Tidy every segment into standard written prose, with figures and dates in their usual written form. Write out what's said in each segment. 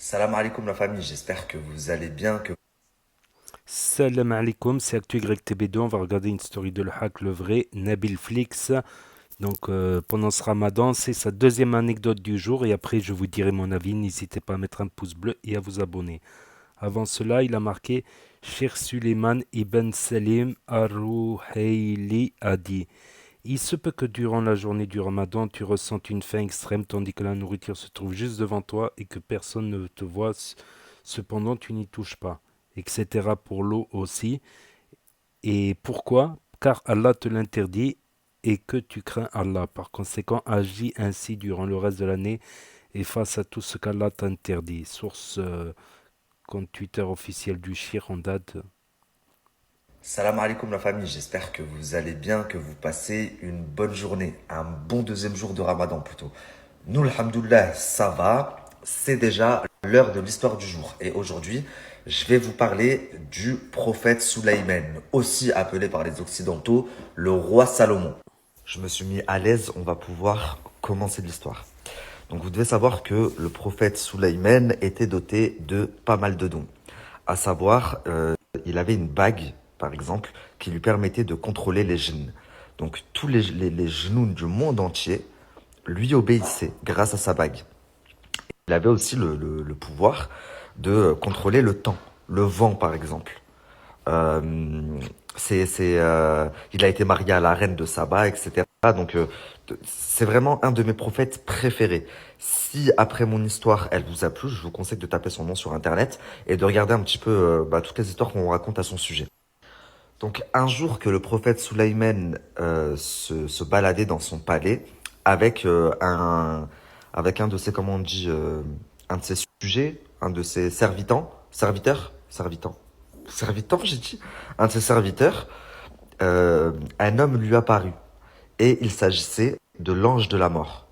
Salam alaikum la famille, j'espère que vous allez bien, que... Salam alaikum, c'est ActuYTB2. On va regarder une story de le hack, le vrai, Nabil Flix. Pendant ce ramadan, c'est sa deuxième anecdote du jour. Et après, je vous dirai mon avis. N'hésitez pas à mettre un pouce bleu et à vous abonner. Avant cela, il a marqué Cheikh Suleiman ibn Salim Ar-Ruhaili a dit: il se peut que durant la journée du ramadan, tu ressentes une faim extrême tandis que la nourriture se trouve juste devant toi et que personne ne te voit. Cependant, tu n'y touches pas, etc. Pour l'eau aussi. Et pourquoi? Car Allah te l'interdit et que tu crains Allah. Par conséquent, agis ainsi durant le reste de l'année et face à tout ce qu'Allah t'interdit. Source compte Twitter officiel du Shir en date. Salam alaikum la famille, j'espère que vous allez bien, que vous passez une bonne journée, un bon deuxième jour de Ramadan plutôt. Nous, alhamdoulilah, ça va, c'est déjà l'heure de l'histoire du jour. Et aujourd'hui, je vais vous parler du prophète Soulaïman, aussi appelé par les Occidentaux le roi Salomon. Je me suis mis à l'aise, on va pouvoir commencer l'histoire. Donc vous devez savoir que le prophète Soulaïman était doté de pas mal de dons. À savoir, il avait une bague, par exemple, qui lui permettait de contrôler les djinns. Donc tous les djinns du monde entier lui obéissaient grâce à sa bague. Il avait aussi le pouvoir de contrôler le temps, le vent par exemple. Euh, il a été marié à la reine de Saba, etc. Donc, c'est vraiment un de mes prophètes préférés. Si après mon histoire, elle vous a plu, je vous conseille de taper son nom sur Internet et de regarder un petit peu toutes les histoires qu'on raconte à son sujet. Donc, un jour que le prophète Soulaïman se baladait dans son palais avec avec un de ses, comment on dit, un de ses sujets, un de ses servitants, j'ai dit, un de ses serviteurs, un homme lui apparut. Et il s'agissait de l'ange de la mort.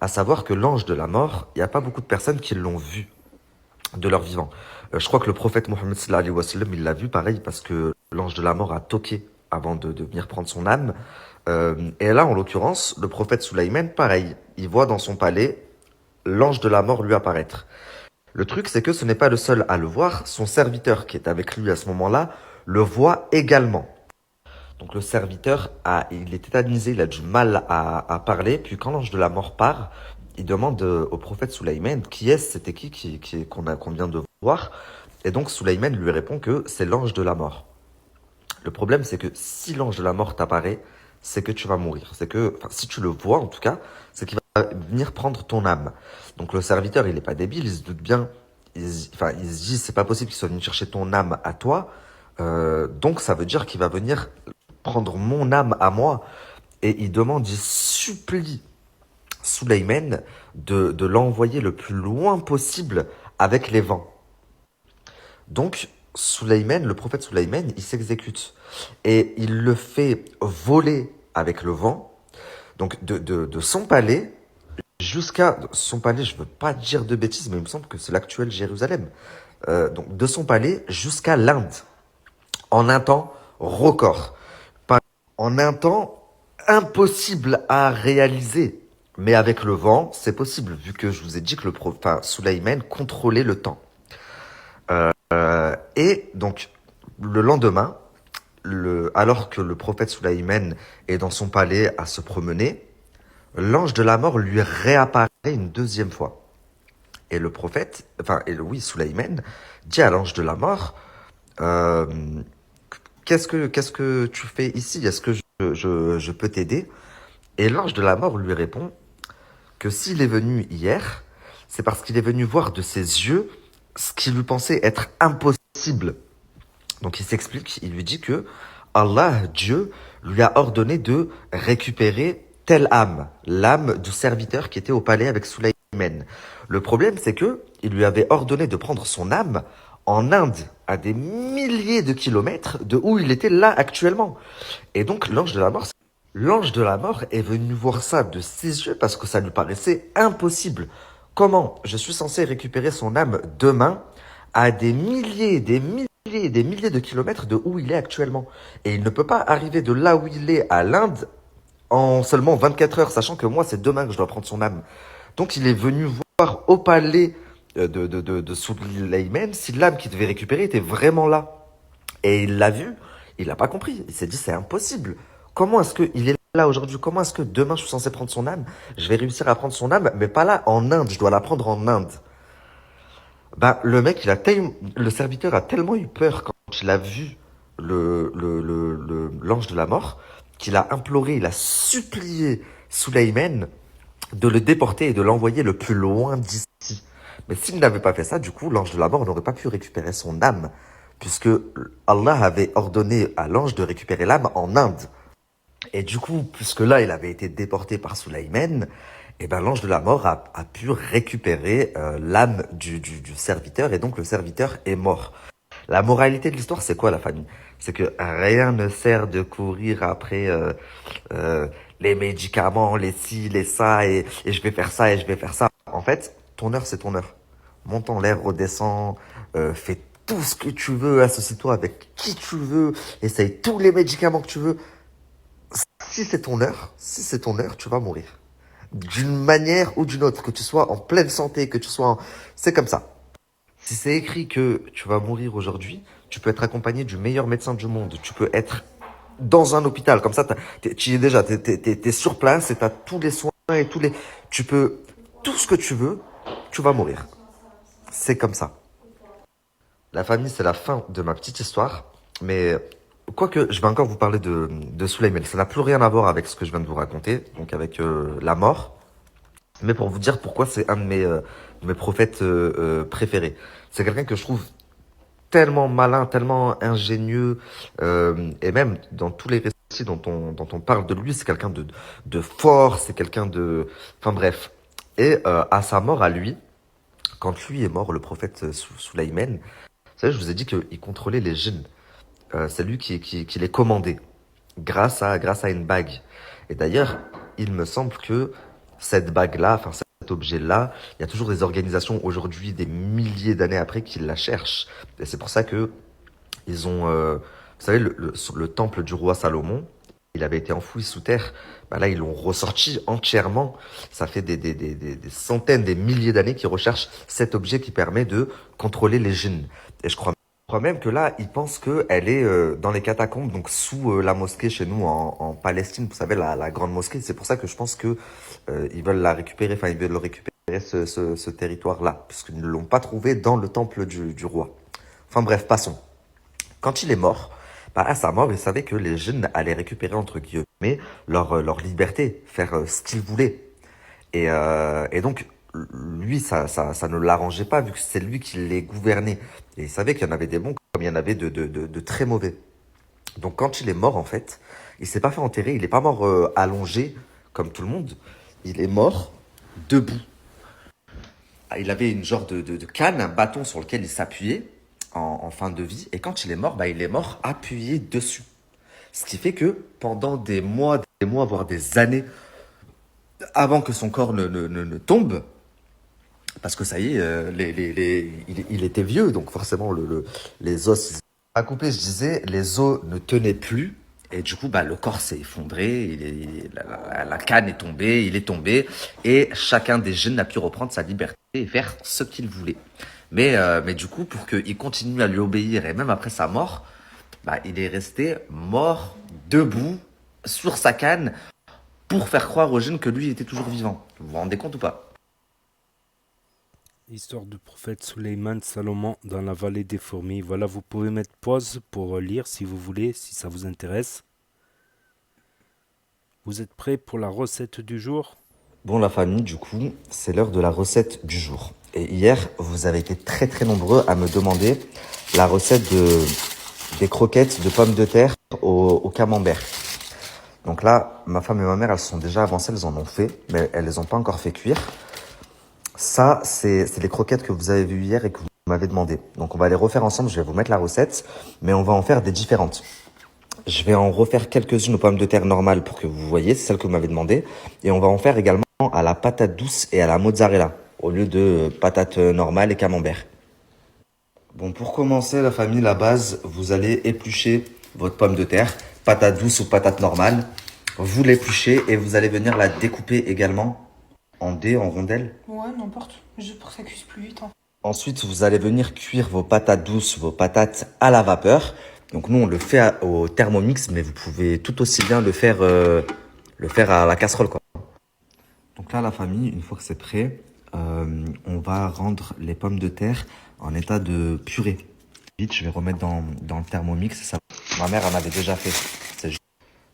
À savoir que l'ange de la mort, il n'y a pas beaucoup de personnes qui l'ont vu de leur vivant. Je crois que le prophète Mohammed sallallahu alayhi wa sallam, il l'a vu pareil parce que l'ange de la mort a toqué avant de venir prendre son âme. Et là, en l'occurrence, le prophète Soulaïman, pareil, il voit dans son palais l'ange de la mort lui apparaître. Le truc, c'est que ce n'est pas le seul à le voir. Son serviteur qui est avec lui à ce moment-là le voit également. Donc le serviteur il est tétanisé, il a du mal à parler. Puis quand l'ange de la mort part, il demande au prophète Soulaïman qui est-ce, c'était qu'on vient de voir. Et donc Soulaïman lui répond que c'est l'ange de la mort. Le problème, c'est que si l'ange de la mort t'apparaît, c'est que tu vas mourir. C'est que, enfin, si tu le vois en tout cas, c'est qu'il va venir prendre ton âme. Donc le serviteur, il est pas débile, il se doute bien. Il se dit, c'est pas possible qu'il soit venu chercher ton âme à toi. Donc ça veut dire qu'il va venir prendre mon âme à moi. Et il demande, il supplie Souleyman de l'envoyer le plus loin possible avec les vents. Donc, Souleyman, le prophète Souleyman, il s'exécute. Et il le fait voler avec le vent, donc de son palais jusqu'à son palais, je veux pas dire de bêtises, mais il me semble que c'est l'actuel Jérusalem. Donc de son palais jusqu'à l'Inde, en un temps record. Pas- En un temps impossible à réaliser. Mais avec le vent, c'est possible, vu que je vous ai dit que Souleyman contrôlait le temps. Et donc, le lendemain, alors que le prophète Soulaïman est dans son palais à se promener, l'ange de la mort lui réapparaît une deuxième fois. Et le prophète, oui, Soulaïman, dit à l'ange de la mort, euh, qu'est-ce que tu fais ici? Est-ce que je peux t'aider? Et l'ange de la mort lui répond que s'il est venu hier, c'est parce qu'il est venu voir de ses yeux ce qui lui pensait être impossible. Donc il s'explique, il lui dit que Allah, Dieu, lui a ordonné de récupérer telle âme, l'âme du serviteur qui était au palais avec Soulaïman. Le problème, c'est que il lui avait ordonné de prendre son âme en Inde, à des milliers de kilomètres de où il était là actuellement. Et donc l'ange de la mort est venu voir ça de ses yeux parce que ça lui paraissait impossible. Comment je suis censé récupérer son âme demain à des milliers et des milliers de kilomètres de où il est actuellement? Et il ne peut pas arriver de là où il est à l'Inde en seulement 24 heures, sachant que moi c'est demain que je dois prendre son âme. Donc il est venu voir au palais de Sulayman si l'âme qu'il devait récupérer était vraiment là. Et il l'a vu, il n'a pas compris. Il s'est dit, c'est impossible. Comment est-ce qu'il est là aujourd'hui? Comment est-ce que demain je suis censé prendre son âme? Je vais réussir à prendre son âme, mais pas là, en Inde. Je dois la prendre en Inde. Ben, le mec, le serviteur a tellement eu peur quand il a vu l'ange de la mort, qu'il a imploré, il a supplié Sulayman de le déporter et de l'envoyer le plus loin d'ici. Mais s'il n'avait pas fait ça, du coup, l'ange de la mort n'aurait pas pu récupérer son âme, puisque Allah avait ordonné à l'ange de récupérer l'âme en Inde. Et du coup, puisque là, il avait été déporté par Sulayman, et ben l'ange de la mort a pu récupérer l'âme du serviteur, et donc le serviteur est mort. La moralité de l'histoire, c'est quoi, la famille? C'est que rien ne sert de courir après les médicaments, les ci, les ça, et je vais faire ça, et je vais faire ça. En fait, ton heure, c'est ton heure. Monte en l'air, redescends, fais tout ce que tu veux, associe-toi avec qui tu veux, essaye tous les médicaments que tu veux. Si c'est ton heure, tu vas mourir. D'une manière ou d'une autre, que tu sois en pleine santé, que tu sois en... C'est comme ça. Si c'est écrit que tu vas mourir aujourd'hui, tu peux être accompagné du meilleur médecin du monde. Tu peux être dans un hôpital. Comme ça, tu y es déjà, t'es sur place et t'as tous les soins et tous les... Tu peux... Tout ce que tu veux, tu vas mourir. C'est comme ça. La famille, c'est la fin de ma petite histoire. Mais quoique, je vais encore vous parler de Sulayman. Ça n'a plus rien à voir avec ce que je viens de vous raconter, donc avec la mort. Mais pour vous dire pourquoi c'est un de mes prophètes préférés. C'est quelqu'un que je trouve tellement malin, tellement ingénieux, et même dans tous les récits dont on parle de lui, c'est quelqu'un de fort, c'est quelqu'un de... Enfin bref. Et à sa mort, à lui, quand lui est mort, le prophète Sulayman, vous savez, je vous ai dit qu'il contrôlait les djinns. C'est lui qui les commandait grâce à une bague. Et d'ailleurs, il me semble que cette bague-là, enfin cet objet-là, il y a toujours des organisations aujourd'hui, des milliers d'années après, qui la cherchent. Et c'est pour ça que ils ont, vous savez, le temple du roi Salomon, il avait été enfoui sous terre. Bah là, ils l'ont ressorti entièrement. Ça fait des centaines, des milliers d'années qu'ils recherchent cet objet qui permet de contrôler les djinns. Et je crois même que là, ils pensent qu'elle est dans les catacombes, donc sous la mosquée chez nous en Palestine. Vous savez, la grande mosquée. C'est pour ça que je pense que ils veulent la récupérer, enfin, ils veulent le récupérer, ce territoire-là, puisqu'ils ne l'ont pas trouvé dans le temple du roi. Enfin bref, passons. Quand il est mort, bah, à sa mort, il savait que les jeunes allaient récupérer, entre guillemets, leur liberté, faire ce qu'ils voulaient. Et donc, lui, ça ne l'arrangeait pas, vu que c'est lui qui les gouvernait. Et il savait qu'il y en avait des bons, comme il y en avait de très mauvais. Donc, quand il est mort, en fait, il s'est pas fait enterrer, il n'est pas mort allongé, comme tout le monde. Il est mort debout. Ah, il avait une genre de canne, un bâton sur lequel il s'appuyait en fin de vie. Et quand il est mort, bah, il est mort appuyé dessus. Ce qui fait que pendant des mois, voire des années, avant que son corps ne tombe, parce que ça y est, il était vieux, donc forcément les os... À couper, je disais, les os ne tenaient plus. Et du coup, bah, le corps s'est effondré, la canne est tombée, il est tombé, et chacun des jeunes a pu reprendre sa liberté et faire ce qu'il voulait. Mais du coup, pour qu'il continue à lui obéir, et même après sa mort, bah, il est resté mort, debout, sur sa canne, pour faire croire aux jeunes que lui était toujours vivant. Vous vous rendez compte ou pas? Histoire du prophète Sulayman Salomon dans la vallée des fourmis. Voilà, vous pouvez mettre pause pour lire si vous voulez, si ça vous intéresse. Vous êtes prêts pour la recette du jour? Bon, la famille, du coup, c'est l'heure de la recette du jour. Et hier, vous avez été très très nombreux à me demander la recette des croquettes de pommes de terre au camembert. Donc là, ma femme et ma mère, elles sont déjà avancées, elles en ont fait, mais elles les ont pas encore fait cuire. Ça, c'est les croquettes que vous avez vues hier et que vous m'avez demandé. Donc on va les refaire ensemble, je vais vous mettre la recette, mais on va en faire des différentes. Je vais en refaire quelques-unes aux pommes de terre normales pour que vous voyez, c'est celle que vous m'avez demandé. Et on va en faire également à la patate douce et à la mozzarella, au lieu de patates normales et camembert. Bon, pour commencer, la famille, la base, vous allez éplucher votre pomme de terre, patate douce ou patate normale. Vous l'épluchez et vous allez venir la découper également en dés, en rondelles. Ouais, n'importe. Juste pour que ça cuise plus vite. Hein. Ensuite, vous allez venir cuire vos patates douces, vos patates à la vapeur. Donc nous, on le fait au Thermomix, mais vous pouvez tout aussi bien le faire à la casserole, quoi. Donc là, la famille, une fois que c'est prêt, on va rendre les pommes de terre en état de purée. Vite, je vais remettre dans le Thermomix. Ça, ma mère en avait déjà fait. C'est juste.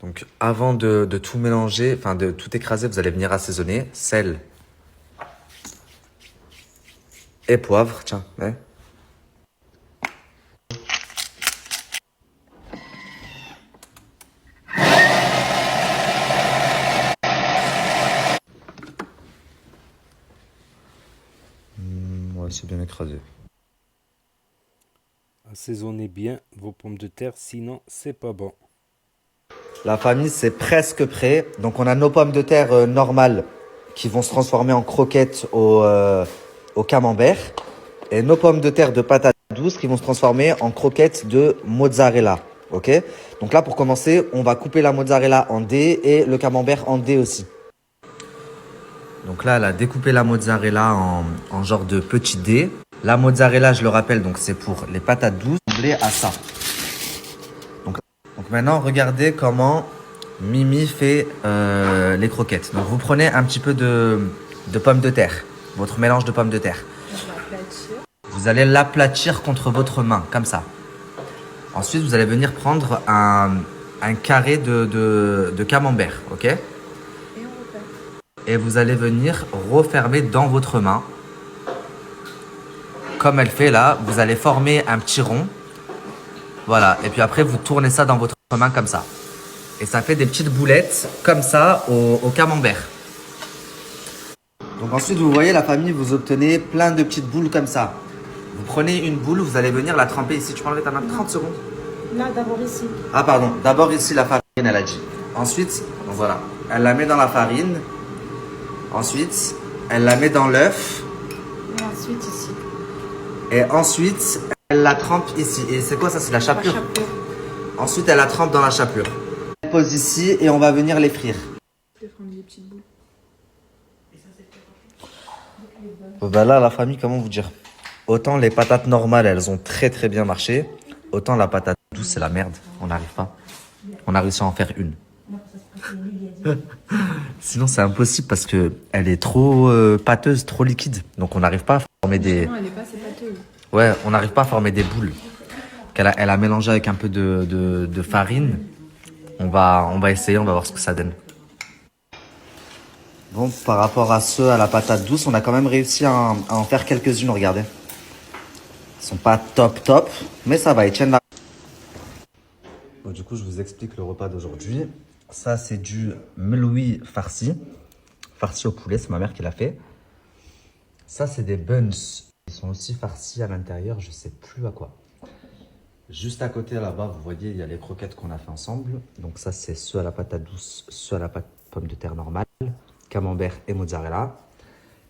Donc avant de tout mélanger, enfin de tout écraser, vous allez venir assaisonner. Sel et poivre, tiens. Ouais. Ouais, c'est bien écrasé. Assaisonnez bien vos pommes de terre, sinon c'est pas bon. La famille, c'est presque prêt. Donc, on a nos pommes de terre normales qui vont se transformer en croquettes au camembert. Et nos pommes de terre de patates douces qui vont se transformer en croquettes de mozzarella. Ok? Donc là, pour commencer, on va couper la mozzarella en dés et le camembert en dés aussi. Donc là, elle a découpé la mozzarella en genre de petits dés. La mozzarella, je le rappelle, donc c'est pour les patates douces, doublées à ça. Donc maintenant, regardez comment Mimi fait les croquettes. Donc vous prenez un petit peu de pommes de terre, votre mélange de pommes de terre. Vous allez l'aplatir contre votre main, comme ça. Ensuite, vous allez venir prendre un carré de camembert, ok? Et vous allez venir refermer dans votre main. Comme elle fait là, vous allez former un petit rond. Voilà, et puis après, vous tournez ça dans votre main comme ça. Et ça fait des petites boulettes comme ça au camembert. Donc ensuite, vous voyez la famille, vous obtenez plein de petites boules comme ça. Vous prenez une boule, vous allez venir la tremper ici. Tu peux enlever ta main 30 secondes. Là, d'abord ici. Ah pardon, d'abord ici la farine, elle a dit. Ensuite, donc voilà, elle la met dans la farine. Ensuite, elle la met dans l'œuf. Et ensuite ici. Et ensuite, elle la trempe ici. Et c'est quoi ça? C'est la La chapelure. chapelure. Ensuite, elle la trempe dans la chapelure. Elle pose ici et on va venir les frire. Je vais prendre des petites boules. Bah là, la famille, comment vous dire? Autant les patates normales, elles ont très très bien marché. Autant la patate douce, c'est la merde. On n'arrive pas. On a réussi à en faire une. Sinon, c'est impossible parce que elle est trop pâteuse, trop liquide. Donc, on n'arrive pas à former des. Non, elle n'est pas assez pâteuse. Ouais, on n'arrive pas à former des boules. Elle a mélangé avec un peu de farine. On va essayer, on va voir ce que ça donne. Bon, par rapport à ceux à la patate douce, on a quand même réussi à en faire quelques-unes, regardez. Ils sont pas top, mais ça va, ils tiennent la... Bon, du coup, je vous explique le repas d'aujourd'hui. Ça, c'est du meloui farci. Farci au poulet, c'est ma mère qui l'a fait. Ça, c'est des buns. Ils sont aussi farcis à l'intérieur, je sais plus à quoi. Juste à côté, là-bas, vous voyez, il y a les croquettes qu'on a fait ensemble. Donc ça, c'est ceux à la patate douce, ceux à la pomme de terre normale, camembert et mozzarella.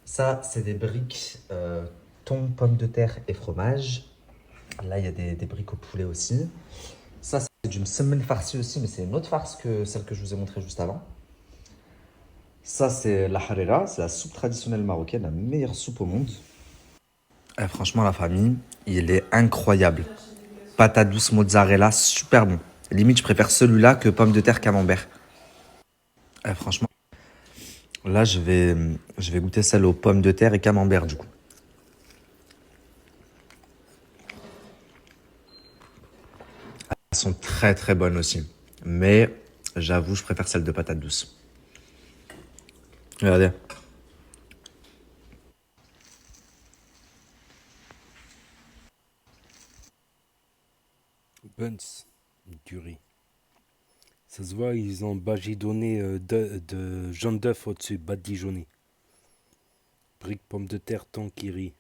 Ça, c'est des briques thon, pommes de terre et fromage. Là, il y a des briques au poulet aussi. Ça, c'est du msemen farci aussi, mais c'est une autre farce que celle que je vous ai montrée juste avant. Ça, c'est la harira, c'est la soupe traditionnelle marocaine, la meilleure soupe au monde. Et franchement, la famille, il est incroyable. Patate douce mozzarella, super bon. Limite, je préfère celui-là que pomme de terre camembert. Et franchement, là, je vais goûter celle aux pommes de terre et camembert, du coup. Elles sont très très bonnes aussi. Mais j'avoue, je préfère celle de patate douce. Regardez. Buns, du riz. Ça se voit, ils ont badigeonné de jaune d'œuf au-dessus, badigeonné. Briques, pommes de terre, thon, qui rit.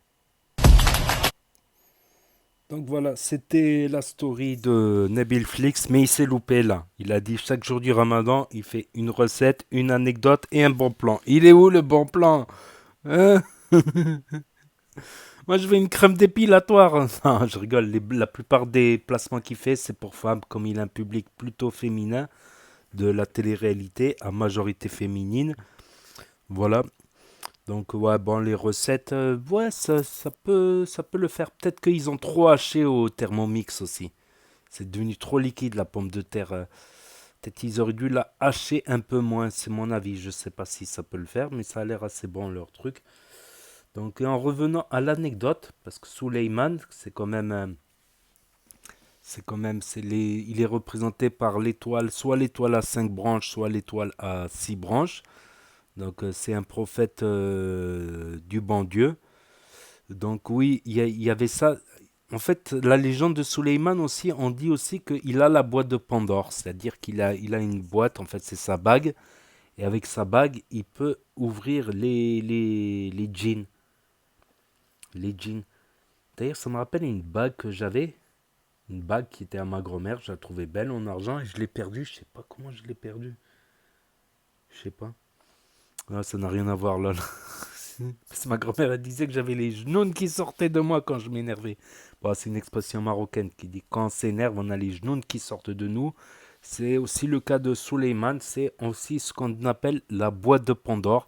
Donc voilà, c'était la story de Nabil Flix, mais il s'est loupé là. Il a dit chaque jour du ramadan, il fait une recette, une anecdote et un bon plan. Il est où le bon plan? Hein? Moi je veux une crème dépilatoire. Non, je rigole, la plupart des placements qu'il fait, c'est pour femmes, comme il a un public plutôt féminin, de la télé-réalité à majorité féminine. Voilà. Donc ouais, bon, les recettes, ouais, ça peut le faire. Peut-être qu'ils ont trop haché au Thermomix aussi. C'est devenu trop liquide la pomme de terre. Peut-être qu'ils auraient dû la hacher un peu moins, c'est mon avis. Je sais pas si ça peut le faire, mais ça a l'air assez bon leur truc. Donc en revenant à l'anecdote, parce que Suleiman, il est représenté par l'étoile, soit l'étoile à 5 branches, soit l'étoile à 6 branches. Donc c'est un prophète du bon Dieu. Donc oui, il y avait ça. En fait, la légende de Suleiman aussi, on dit aussi qu'il a la boîte de Pandore, c'est-à-dire il a une boîte, en fait c'est sa bague, et avec sa bague, il peut ouvrir les djinns. Les djinns. D'ailleurs, ça me rappelle une bague que j'avais, une bague qui était à ma grand-mère, je la trouvais belle en argent, et je l'ai perdue, je sais pas comment je l'ai perdue. Je sais pas. Ah, ça n'a rien à voir là. Parce que ma grand-mère elle disait que j'avais les genoux qui sortaient de moi quand je m'énervais. Bon, c'est une expression marocaine qui dit quand on s'énerve, on a les genoux qui sortent de nous. C'est aussi le cas de Suleiman. C'est aussi ce qu'on appelle la boîte de Pandore.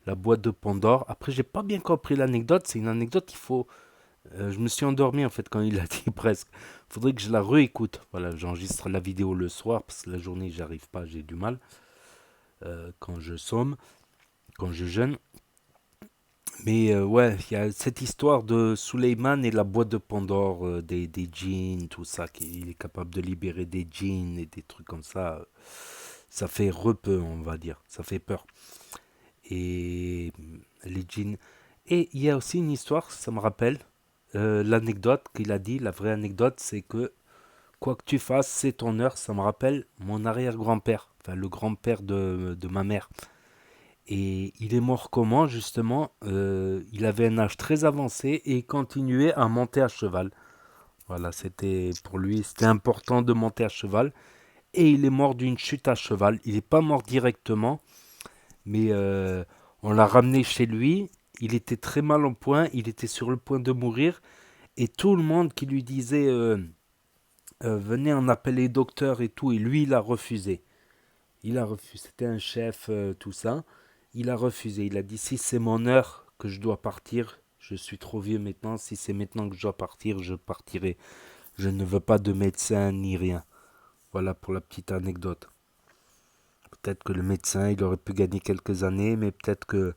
La boîte de Pandore. Après, j'ai pas bien compris l'anecdote. C'est une anecdote, il faut. Je me suis endormi en fait quand il a dit presque. Faudrait que je la réécoute. Voilà, j'enregistre la vidéo le soir parce que la journée, j'arrive pas, j'ai du mal quand je somme, quand je jeûne. Mais ouais, il y a cette histoire de Suleiman et la boîte de Pandore, des djinns, tout ça, qu'il est capable de libérer des djinns et des trucs comme ça. Ça fait repeu, on va dire. Ça fait peur. Et les djinns. Et il y a aussi une histoire, ça me rappelle, l'anecdote qu'il a dit, la vraie anecdote, c'est que quoi que tu fasses, c'est ton heure. Ça me rappelle mon arrière-grand-père, enfin le grand-père de ma mère. Et il est mort comment, justement il avait un âge très avancé et il continuait à monter à cheval. Voilà, c'était pour lui, c'était important de monter à cheval. Et il est mort d'une chute à cheval. Il n'est pas mort directement, mais on l'a ramené chez lui. Il était très mal en point, il était sur le point de mourir. Et tout le monde qui lui disait venez, on appelle les docteurs et tout, et lui, il a refusé. Il a refusé. C'était un chef, tout ça. Il a refusé. Il a dit si c'est mon heure que je dois partir, je suis trop vieux maintenant. Si c'est maintenant que je dois partir, je partirai. Je ne veux pas de médecin ni rien. Voilà pour la petite anecdote. Peut-être que le médecin, il aurait pu gagner quelques années, mais peut-être que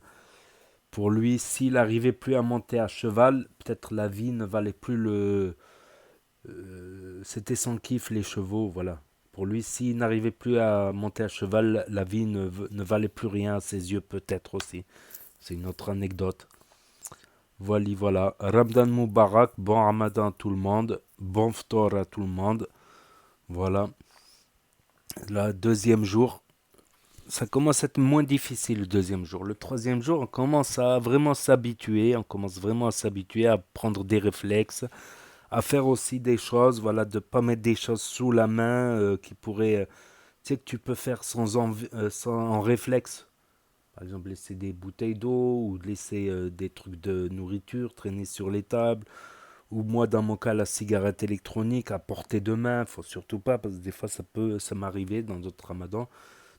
pour lui, s'il n'arrivait plus à monter à cheval, peut-être la vie ne valait plus le. C'était son kiff, les chevaux, voilà. Pour lui, s'il n'arrivait plus à monter à cheval, la vie ne valait plus rien à ses yeux, peut-être aussi. C'est une autre anecdote. Voilà, voilà. Ramadan Moubarak, bon Ramadan à tout le monde, bon Ftor à tout le monde. Voilà. Le deuxième jour, ça commence à être moins difficile le deuxième jour. Le troisième jour, on commence à vraiment s'habituer, on commence vraiment à s'habituer à prendre des réflexes, à faire aussi des choses, voilà, de pas mettre des choses sous la main qui pourraient, tu sais, que tu peux faire sans en réflexe. Par exemple, laisser des bouteilles d'eau ou laisser des trucs de nourriture traîner sur les tables. Ou moi, dans mon cas, la cigarette électronique à portée de main. Faut surtout pas, parce que des fois, ça m'arrivait dans d'autres ramadans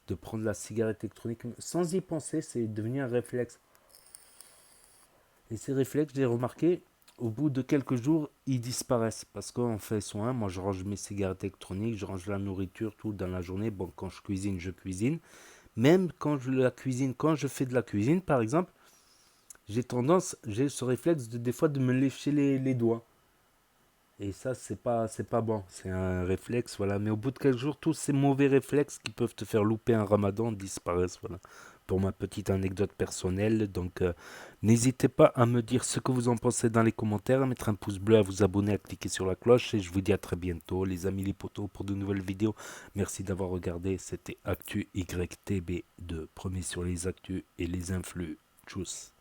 de prendre la cigarette électronique sans y penser. C'est devenu un réflexe. Et ces réflexes, j'ai remarqué, au bout de quelques jours, ils disparaissent. Parce qu'on fait soin. Moi, je range mes cigarettes électroniques, je range la nourriture, tout dans la journée. Bon, quand je cuisine, je cuisine. Même quand quand je fais de la cuisine, par exemple, j'ai ce réflexe des fois de me lécher les doigts. Et ça, c'est pas bon. C'est un réflexe, voilà. Mais au bout de quelques jours, tous ces mauvais réflexes qui peuvent te faire louper un ramadan disparaissent, voilà. Pour ma petite anecdote personnelle. Donc, n'hésitez pas à me dire ce que vous en pensez dans les commentaires, à mettre un pouce bleu, à vous abonner, à cliquer sur la cloche. Et je vous dis à très bientôt, les amis, les potos, pour de nouvelles vidéos. Merci d'avoir regardé. C'était Actu YTB2. Premier sur les actus et les influx. Tchuss.